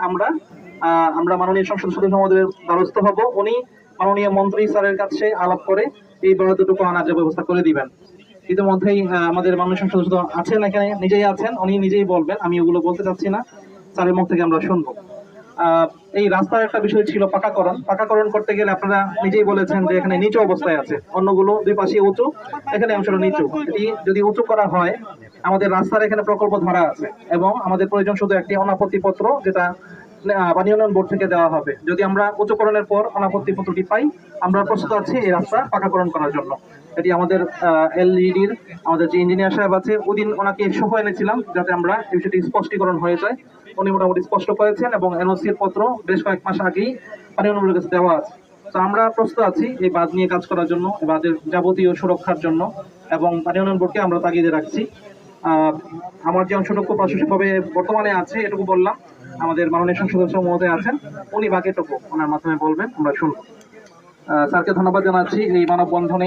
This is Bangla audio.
আমরা মাননীয় সংসদ সদস্য মহোদয়ের দ্বারস্থ হব। উনি মাননীয় মন্ত্রী স্যারের কাছে আলাপ করে এই বরাদ্দটুকু আনার ব্যবস্থা করে দিবেন। ইতিমধ্যেই আমাদের মাননীয় সংসদ সদস্য আছেন, এখানে নিজেই আছেন, উনি নিজেই বলবেন, আমি ওগুলো বলতে চাচ্ছি না, স্যারের মুখ থেকে আমরা শুনবো। এই রাস্তার একটা বিষয় ছিল পাকাকরণ করতে গেলে আপনারা নিজেই বলেছেন যে এখানে নিচু অবস্থায় আছে, অন্যগুলো দুই পাশে উঁচু, এখানে অংশটা নিচু। এটি যদি উঁচু করা হয়, আমাদের রাস্তার এখানে প্রকল্প ধারা আছে এবং আমাদের প্রয়োজন শুধু একটি অনাপত্তি পত্র, যেটা পানি উন্নয়ন বোর্ড থেকে দেওয়া হবে। যদি আমরা উচ্চকরণের পর অনাপত্তি পত্রটি পাই, আমরা প্রস্তুত আছি এই রাস্তা পাকাকরণ করার জন্য। এটি আমাদের এলইডির আমাদের যে ইঞ্জিনিয়ার সাহেব আছে, ওদিন ওনাকে সহ এনেছিলাম যাতে আমরা এই বিষয়টি স্পষ্টীকরণ হয়ে যায়। উনি মোটামুটি স্পষ্ট করেছেন এবং এনওসির পত্র বেশ কয়েক মাস আগেই পানি উন্নয়ন বোর্ডের কাছে দেওয়া আছে। তো আমরা প্রস্তুত আছি এই বাঁধ নিয়ে কাজ করার জন্য, বাঁধের যাবতীয় সুরক্ষার জন্য, এবং পানি উন্নয়ন বোর্ডকে আমরা তাগিদে রাখছি। আমার যে অংশটুকু প্রশাসনিকভাবে বর্তমানে আছে এটুকু বললাম। আমাদের মাননীয় সংসদ সদস্য মহোদয় আছেন, উনি বাকিটুকু ওনার মাধ্যমে বলবেন, আমরা শুনবো। স্যারকে ধন্যবাদ জানাচ্ছি এই মানববন্ধনে